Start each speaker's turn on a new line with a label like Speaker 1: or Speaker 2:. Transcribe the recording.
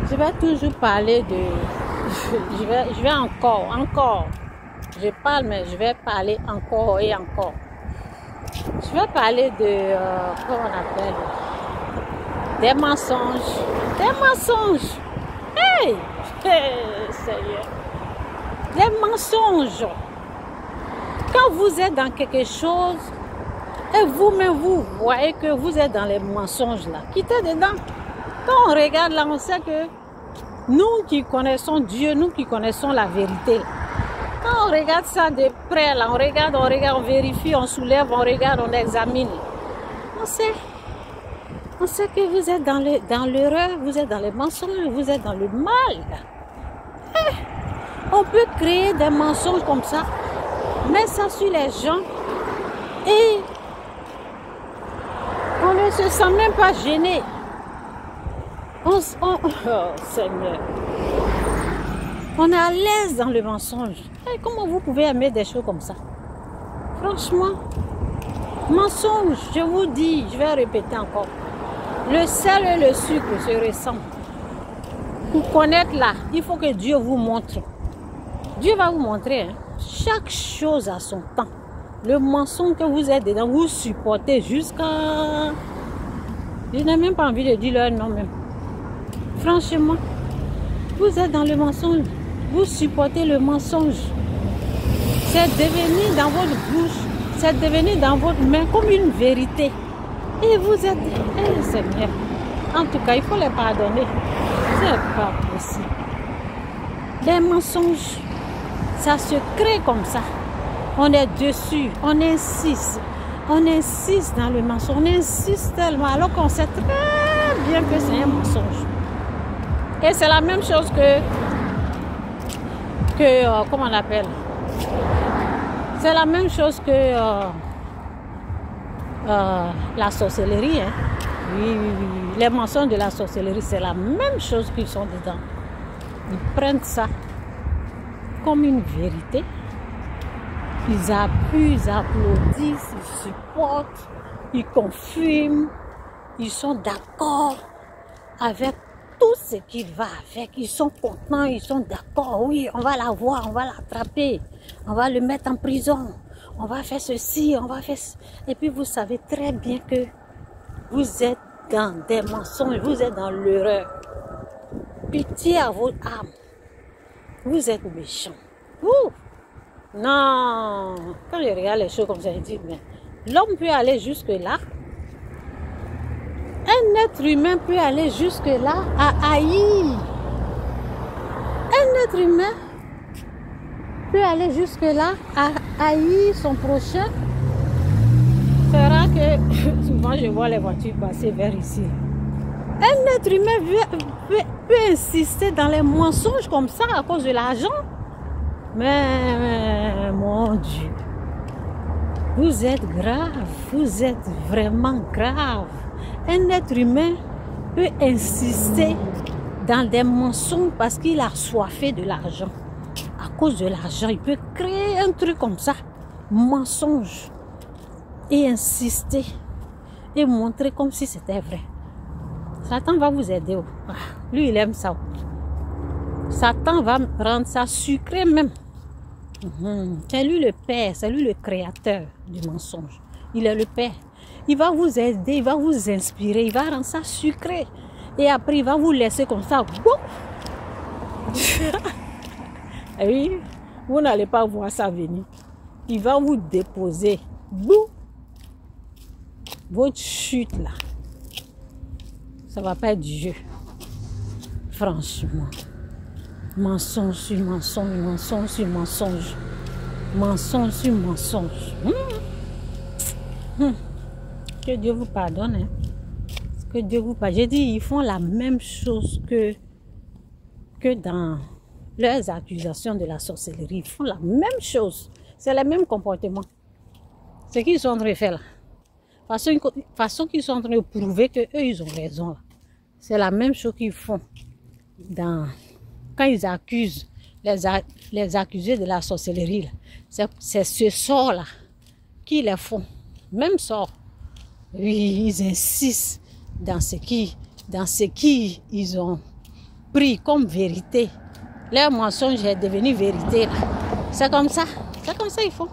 Speaker 1: Je vais toujours parler de... Je vais encore. Je parle, mais je vais parler encore et encore. Je vais parler de... comment on appelle? Des mensonges. Des mensonges. Hey! Seigneur. Des mensonges. Quand vous êtes dans quelque chose et vous-même vous voyez que vous êtes dans les mensonges là, quittez dedans. Quand on regarde là, on sait que nous qui connaissons Dieu, nous qui connaissons la vérité, quand on regarde ça de près là, on regarde, on vérifie, on soulève, on regarde, on examine, on sait que vous êtes dans l'erreur, vous êtes dans les mensonges, vous êtes dans le mal. On peut créer des mensonges comme ça, mettre ça sur les gens et on ne se sent même pas gêné. Oh Seigneur, on est à l'aise dans le mensonge. Et comment vous pouvez aimer des choses comme ça? Franchement, mensonge, je vous dis, je vais répéter encore. Le sel et le sucre se ressemblent. Pour connaître là, il faut que Dieu vous montre. Dieu va vous montrer. Hein. Chaque chose a son temps. Le mensonge que vous êtes dedans, vous supportez jusqu'à... Je n'ai même pas envie de dire leur nom même. Franchement, vous êtes dans le mensonge. Vous supportez le mensonge. C'est devenu dans votre bouche, c'est devenu dans votre main comme une vérité. Et vous êtes... Eh Seigneur, en tout cas, il faut les pardonner. C'est pas possible. Les mensonges, ça se crée comme ça. On est dessus, on insiste dans le mensonge, on insiste tellement alors qu'on sait très bien que c'est un mensonge. Et c'est la même chose que comment on appelle? C'est la même chose que la sorcellerie. Hein? Oui. Les mensonges de la sorcellerie, c'est la même chose qu'ils sont dedans. Ils prennent ça comme une vérité. Ils appuient, ils applaudissent, ils supportent, ils confirment, ils sont d'accord avec tout ce qui va avec. Ils sont contents, ils sont d'accord. Oui, on va l'avoir, on va l'attraper, on va le mettre en prison, on va faire ceci, on va faire... Et puis vous savez très bien que vous êtes dans des mensonges, vous êtes dans l'erreur. Pitié à votre âme. Vous êtes méchants. Ouh. Non, quand je regarde les choses comme ça, je dis, mais l'homme peut aller jusque-là. Un être humain peut aller jusque-là à haïr. Un être humain peut aller jusque-là à haïr son prochain. Fera que souvent je vois les voitures passer vers ici. Un être humain peut insister dans les mensonges comme ça à cause de l'argent. Mais mon Dieu, vous êtes grave, vous êtes vraiment grave. Un être humain peut insister dans des mensonges parce qu'il a soifé de l'argent. À cause de l'argent, il peut créer un truc comme ça, mensonge, et insister, et montrer comme si c'était vrai. Satan va vous aider. Lui, il aime ça. Satan va rendre ça sucré même. C'est lui le père, c'est lui le créateur du mensonge. Il est le père. Il va vous aider, il va vous inspirer, il va rendre ça sucré. Et après, il va vous laisser comme ça. Oui, vous n'allez pas voir ça venir. Il va vous déposer. Votre chute là. Ça ne va pas être du jeu. Franchement. Mensonge sur mensonge, mensonge sur mensonge. Mensonge sur mensonge. Que Dieu vous pardonne. Hein? Que Dieu vous pardonne. J'ai dit, ils font la même chose que dans leurs accusations de la sorcellerie. Ils font la même chose. C'est le même comportement. Ce qu'ils sont en train de faire là. Façon qu'ils sont en train de prouver qu'eux, ils ont raison là. C'est la même chose qu'ils font quand ils accusent les accusés de la sorcellerie. C'est ce sort-là qu'ils les font. Même sort. Oui, ils insistent dans ce qui ils ont pris comme vérité. Leur mensonge est devenu vérité. C'est comme ça ils font.